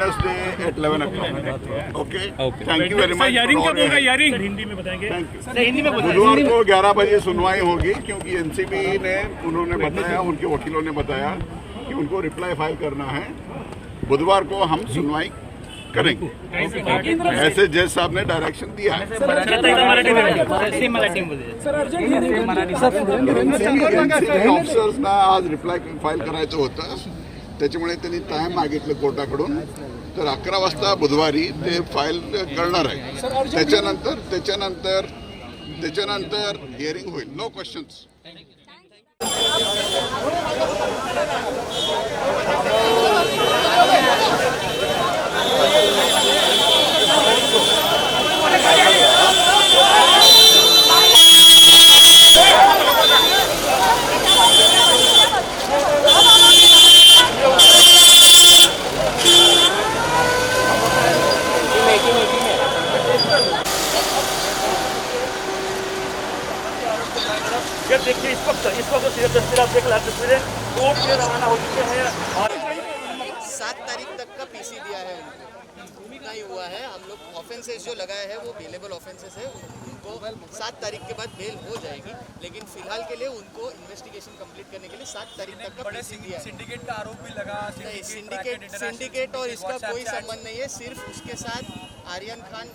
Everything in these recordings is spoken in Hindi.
Wednesday at 11 o'clock. Okay. Thank you very much. Hearing कब होगा? हियरिंग हिंदी में बताएंगे। Thank you. हिंदी में बुधवार को 11 बजे सुनवाई होगी, क्योंकि एनसीबी ने उन्होंने बताया, उनके वकीलों ने बताया कि उनको रिप्लाई फाइल करना है। बुधवार को हम सुनवाई करेंगे, ऐसे जज साहब ने डायरेक्शन दिया है। ऑफिसर्स ना आज रिप्लाय फाईल करायचं होतं, त्याच्यामुळे त्यांनी टाइम मागितलं कोर्टाकडून, तर 11 वाजता बुधवारी ते फाईल करणार आहे। त्याच्यानंतर हिअरिंग होईल। No questions. देखिए इस वक्त सिर्फ तस्वीर आप देख ला, तस्वीरें कोर्ट से रवाना हो चुके हैं और 7 तारीख तक का पीसी दिया है उनको, इतना ही हुआ है। हम लोग ऑफेंसेस जो लगाए हैं वो बेलेबल ऑफेंसेस है, उनको 7 तारीख के बाद बेल हो जाएगी, लेकिन फिलहाल के लिए उनको इन्वेस्टिगेशन कंप्लीट करने के लिए 7 तारीख तक का पीसी दिया है। सिंडिकेट का आरोप भी लगा। नहीं, सिंडिकेट और इसका कोई संबंध नहीं है। सिर्फ उसके साथ आर्यन खान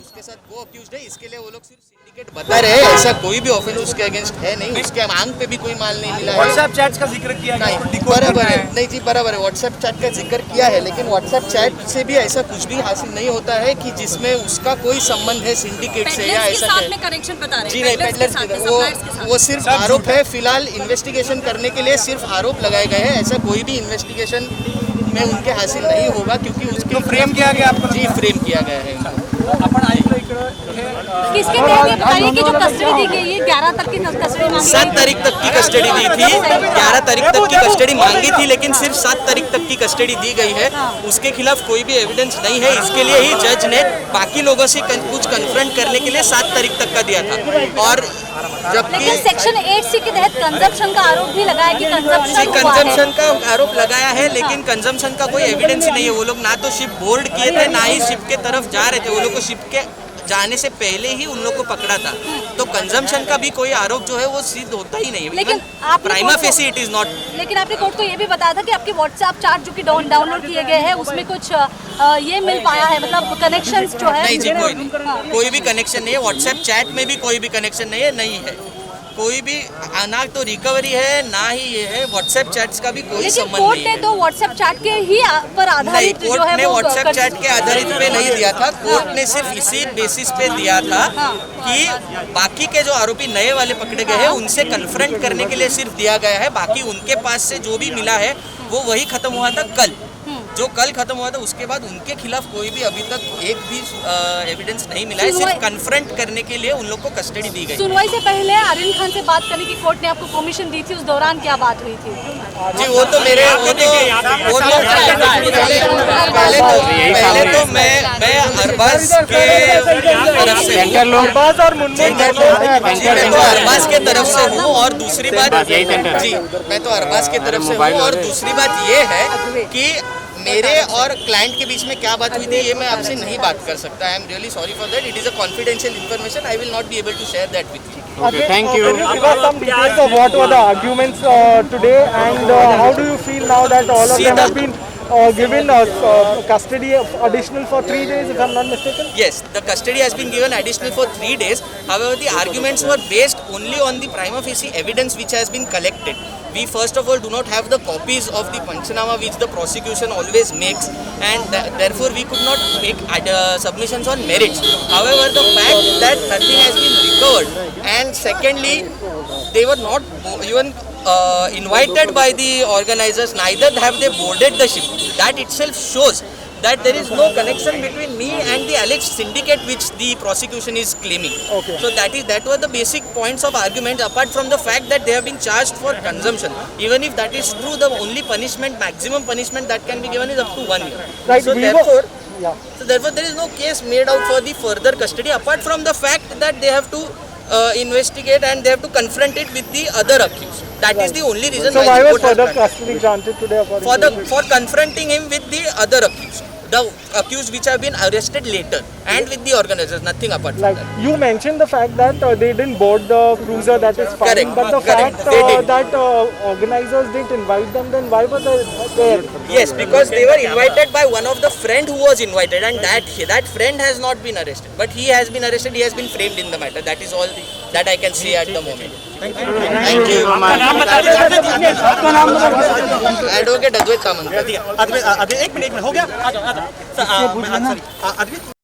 उसके साथ वो अक्यूज्ड है, इसके लिए वो लोग सिर्फ सिंडिकेट बता रहे हैं। ऐसा कोई भी ऑफेंस उसके अगेंस्ट है नहीं, उसके मांग पे भी कोई माल नहीं मिला है। व्हाट्सएप चैट्स का जिक्र किया नहीं, बराबर है। नहीं जी, बराबर है, व्हाट्सएप चैट का जिक्र किया है, लेकिन व्हाट्सएप चैट से भी ऐसा कुछ भी हासिल नहीं होता है कि जिसमें उसका कोई संबंध है सिंडिकेट से या ऐसा कनेक्शन बता रहे हैं। जी नहीं, पेडलर्स वो सिर्फ आरोप है। फिलहाल इन्वेस्टिगेशन करने के लिए सिर्फ आरोप लगाए गए हैं, ऐसा कोई भी इन्वेस्टिगेशन में उनके हासिल नहीं होगा, क्योंकि उसको फ्रेम किया गया आपको। जी, फ्रेम किया गया है। किसके तहत बताइए कि जो कस्टडी दी गई है 11 तक की कस्टडी मांगी, 7 तारीख तक की कस्टडी दी थी, 11 तारीख तक की कस्टडी मांगी थी, लेकिन सिर्फ 7 तारीख तक की कस्टडी दी गई है। उसके खिलाफ कोई भी एविडेंस नहीं है, इसके लिए ही जज ने बाकी लोगों से कुछ कन्फ्रंट करने के लिए 7 तारीख तक का दिया था। और जबकि सेक्शन 8C के तहत कंजम्पशन का आरोप भी लगाया कि कंजम्पशन का आरोप लगाया है, लेकिन कंजम्पशन का कोई एविडेंस ही नहीं है। वो लोग ना तो शिप बोर्ड किए थे, ना ही शिप के तरफ जा रहे थे। वो लोग को शिप के जाने से पहले ही उन लोग को पकड़ा था, तो कंजम्पशन का भी कोई आरोप जो है वो सिद्ध होता ही नहीं है। लेकिन prima facie it is not. लेकिन आपने कोर्ट को ये भी बताया था कि आपके व्हाट्सएप चैट जो कि डाउनलोड किए गए हैं उसमें कुछ ये मिल पाया है, मतलब कनेक्शंस जो है। नहीं जी, कोई भी कनेक्शन नहीं है। व्हाट्सएप चैट में भी कोई भी कनेक्शन नहीं है। कोई भी ना तो रिकवरी है, ना ही ये है। व्हाट्सएप चैट्स का भी कोई संबंध नहीं है। कोर्ट ने तो व्हाट्सएप चैट के ही पर आधारित जो है कोर्ट ने व्हाट्सएप चैट के आधारित पे नहीं दिया था। कोर्ट ने सिर्फ इसी बेसिस पे दिया था कि बाकी के जो आरोपी नए वाले पकड़े गए हैं उनसे कन्फ्रंट करने के लिए सिर्फ दिया गया है। बाकी उनके पास से जो भी मिला है वो वही खत्म हुआ था कल। जो कल खत्म हुआ था उसके बाद उनके खिलाफ कोई भी अभी तक एक भी एविडेंस नहीं मिला है। सिर्फ कन्फ्रंट करने के लिए उन लोग को कस्टडी दी गई। सुनवाई से पहले आर्यन खान से बात करने की कोर्ट ने आपको परमिशन दी थी, उस दौरान क्या बात हुई थी? जी वो तो पहले तो मैं अरबाज के तरफ से अरबाज के तरफ से हूँ, और दूसरी बात जी मैं तो अरबाज के तरफ से हूँ, और दूसरी बात ये है कि मेरे और क्लाइंट के बीच में क्या बात हुई थी ये मैं आपसे नहीं बात कर सकता। I am really sorry for that. It is a confidential information. I will not be able to share that with you. Okay, thank you. Can you give us some details of what were the arguments today, and how do you feel now that all of them have been given custody additional for 3 days, if I'm not mistaken? Yes, the custody has been given additional for 3 days. However, the arguments were based only on the prima facie evidence which has been collected. We first of all do not have the copies of the Panchanama which the prosecution always makes, and therefore we could not make submissions on merits. However, the fact that nothing has been recovered, and secondly, they were not even invited by the organizers, neither have they boarded the ship. That itself shows that there is no connection between me and the alleged syndicate which the prosecution is claiming. Okay. So that were the basic points of argument, apart from the fact that they have been charged for consumption. Even if that is true, the only punishment, maximum punishment that can be given is up to 1 year. Right. So therefore there is no case made out for the further custody, apart from the fact that they have to investigate and they have to confront it with the other accused. That is the only reason So why the was court has further granted. custody granted today? For confronting him with the other accused. the accused which have been arrested later, and with the organizers, nothing apart from Like that. you mentioned the fact that they didn't board the cruiser, that is fine. Correct, But the correct, fact they did. that organizers didn't invite them, then why were they there? Yes, because they were invited by one of the friend who was invited, and that friend has not been arrested, but he has been arrested. He has been framed in the matter. That is all that I can say at the moment. Thank you. Advocate Advait Kamandkar. अभी एक मिनट हो गया आ जाओ